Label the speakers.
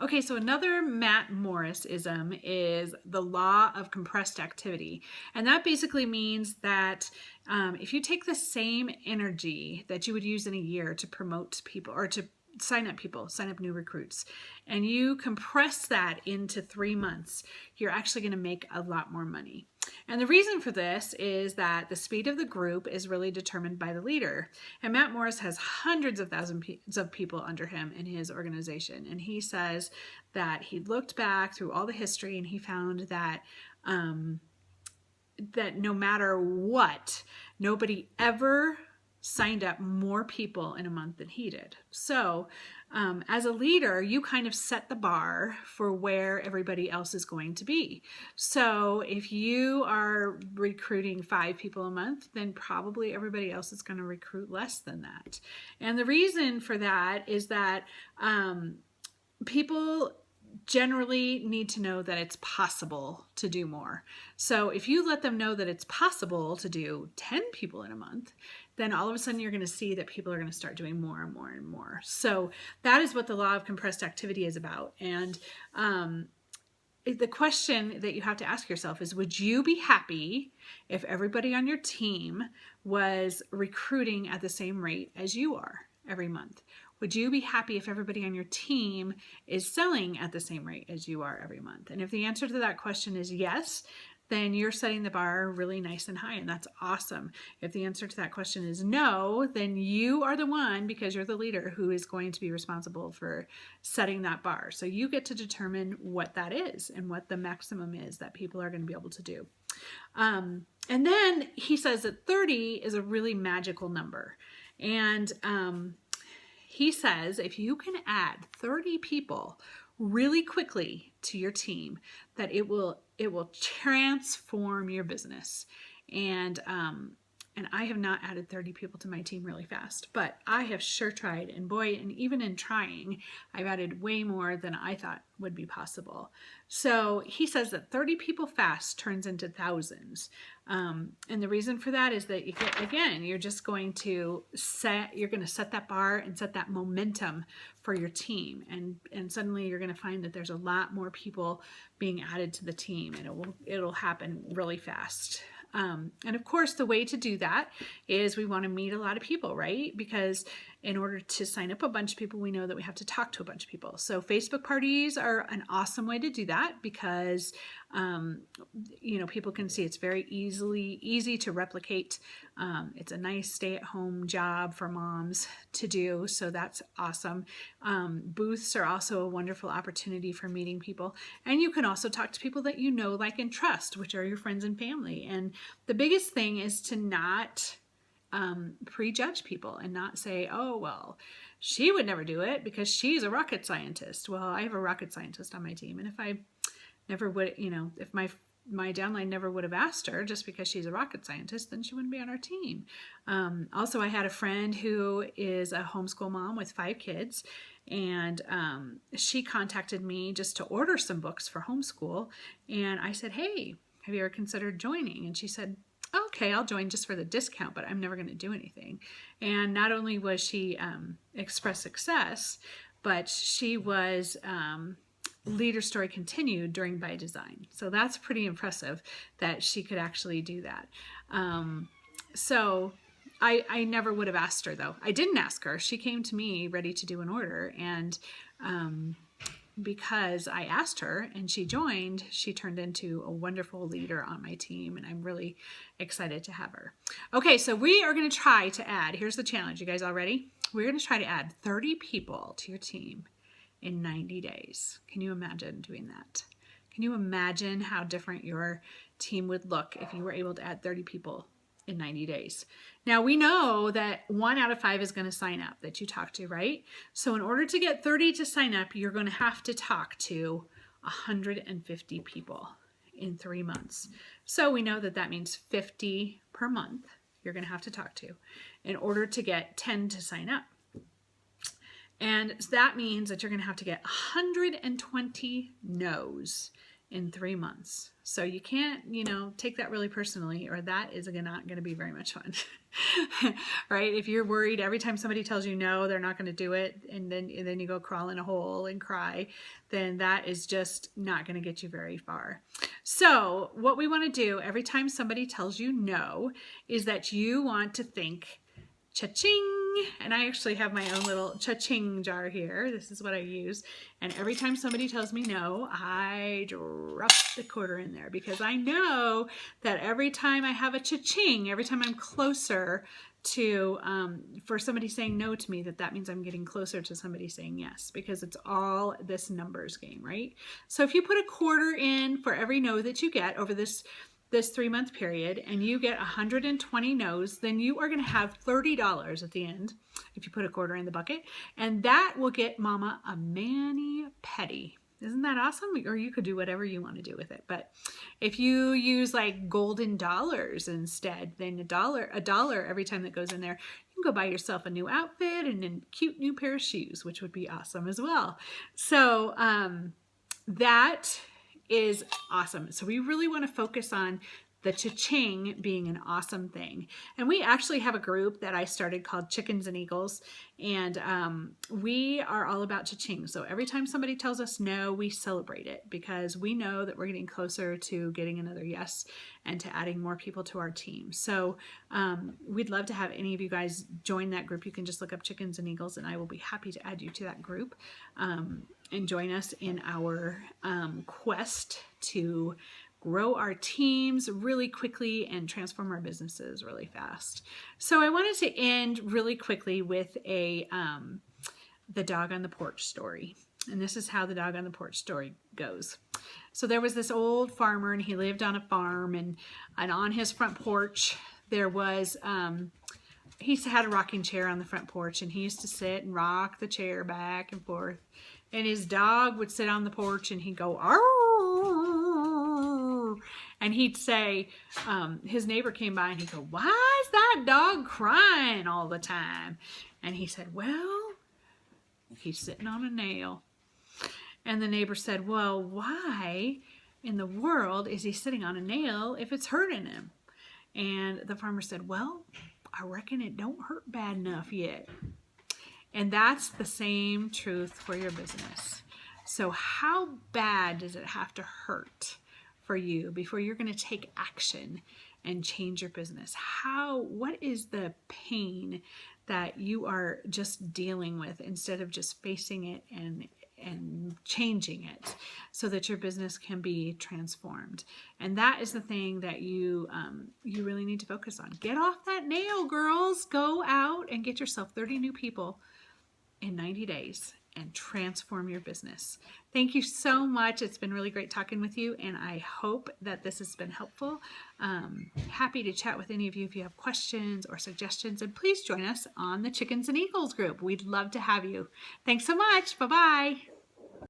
Speaker 1: Okay, so another Matt Morris-ism is the law of compressed activity. And that basically means that if you take the same energy that you would use in a year to promote people or to sign up new recruits, and you compress that into 3 months, you're actually going to make a lot more money. And the reason for this is that the speed of the group is really determined by the leader. And Matt Morris has hundreds of thousands of people under him in his organization. And he says that he looked back through all the history and he found that that no matter what, nobody ever signed up more people in a month than he did. So as a leader, you kind of set the bar for where everybody else is going to be. So if you are recruiting 5 people a month, then probably everybody else is going to recruit less than that. And the reason for that is that people generally need to know that it's possible to do more. So if you let them know that it's possible to do 10 people in a month, then all of a sudden you're going to see that people are going to start doing more and more and more. So that is what the law of compressed activity is about. And the question that you have to ask yourself is, would you be happy if everybody on your team was recruiting at the same rate as you are every month? Would you be happy if everybody on your team is selling at the same rate as you are every month? And if the answer to that question is yes, then you're setting the bar really nice and high, and that's awesome. If the answer to that question is no, then you are the one, because you're the leader, who is going to be responsible for setting that bar. So you get to determine what that is and what the maximum is that people are going to be able to do. And then he says that 30 is a really magical number. And he says if you can add 30 people really quickly to your team, that it will transform your business. And I have not added 30 people to my team really fast, but I have sure tried. And boy, and even in trying, I've added way more than I thought would be possible. So he says that 30 people fast turns into thousands. And the reason for that is that you're just going to set that bar and set that momentum for your team. And suddenly you're going to find that there's a lot more people being added to the team, and it'll happen really fast. And of course, the way to do that is we want to meet a lot of people, right? Because in order to sign up a bunch of people, we know that we have to talk to a bunch of people. So Facebook parties are an awesome way to do that, because people can see it's very easy to replicate. It's a nice stay-at-home job for moms to do, so that's awesome. Booths are also a wonderful opportunity for meeting people, and you can also talk to people that you know, like, and trust, which are your friends and family. And the biggest thing is to not prejudge people and not say, oh, well, she would never do it because she's a rocket scientist. Well, I have a rocket scientist on my team, and if I never would, if my downline never would have asked her just because she's a rocket scientist, then she wouldn't be on our team. Also, I had a friend who is a homeschool mom with 5 kids, and she contacted me just to order some books for homeschool. And I said, hey, have you ever considered joining? And she said, okay, I'll join just for the discount, but I'm never going to do anything. And not only was she Express Success, but she was Leader Story Continued during By Design. So that's pretty impressive that she could actually do that. So I never would have asked her, though. I didn't ask her. She came to me ready to do an order, and because I asked her and she joined, she turned into a wonderful leader on my team, and I'm really excited to have her. Okay, so we are going to try to add, here's the challenge. You guys all ready? We're going to try to add 30 people to your team in 90 days. Can you imagine doing that? Can you imagine how different your team would look if you were able to add 30 people in 90 days? Now, we know that 1 out of 5 is going to sign up that you talk to, right? So in order to get 30 to sign up, you're going to have to talk to 150 people in 3 months. So we know that that means 50 per month you're going to have to talk to in order to get 10 to sign up. And that means that you're going to have to get 120 no's in 3 months. So you can't, take that really personally, or that is not going to be very much fun. Right? If you're worried every time somebody tells you no, they're not going to do it, and then you go crawl in a hole and cry, then that is just not going to get you very far. So what we want to do every time somebody tells you no is that you want to think, cha-ching. And I actually have my own little cha-ching jar here. This is what I use. And every time somebody tells me no, I drop the quarter in there, because I know that every time I have a cha-ching, every time I'm closer to, for somebody saying no to me, that means I'm getting closer to somebody saying yes, because it's all this numbers game, right? So if you put a quarter in for every no that you get over this 3-month period, and you get 120 no's, then you are going to have $30 at the end if you put a quarter in the bucket, and that will get Mama a mani-pedi. Isn't that awesome? Or you could do whatever you want to do with it. But if you use like golden dollars instead, then a dollar every time that goes in there, you can go buy yourself a new outfit and a cute new pair of shoes, which would be awesome as well. So that is awesome. So we really want to focus on the cha-ching being an awesome thing. And we actually have a group that I started called Chickens and Eagles, and we are all about cha-ching. So every time somebody tells us no, we celebrate it, because we know that we're getting closer to getting another yes and to adding more people to our team. So we'd love to have any of you guys join that group. You can just look up Chickens and Eagles, and I will be happy to add you to that group and join us in our quest to grow our teams really quickly and transform our businesses really fast. So I wanted to end really quickly with the dog on the porch story. And this is how the dog on the porch story goes. So there was this old farmer, and he lived on a farm, and on his front porch there was he had a rocking chair on the front porch, and he used to sit and rock the chair back and forth. And his dog would sit on the porch, and he'd go, "Arr!" And he'd say, his neighbor came by, and he'd go, "Why is that dog crying all the time?" And he said, "Well, he's sitting on a nail." And the neighbor said, "Well, why in the world is he sitting on a nail if it's hurting him?" And the farmer said, "Well, I reckon it don't hurt bad enough yet." And that's the same truth for your business. So how bad does it have to hurt for you before you're going to take action and change your business? What is the pain that you are just dealing with, instead of just facing it and changing it so that your business can be transformed? And that is the thing that you really need to focus on. Get off that nail, girls. Go out and get yourself 30 new people in 90 days and transform your business. Thank you so much. It's been really great talking with you, and I hope that this has been helpful. Happy to chat with any of you if you have questions or suggestions, and please join us on the Chickens and Eagles group. We'd love to have you. Thanks so much. Bye-bye.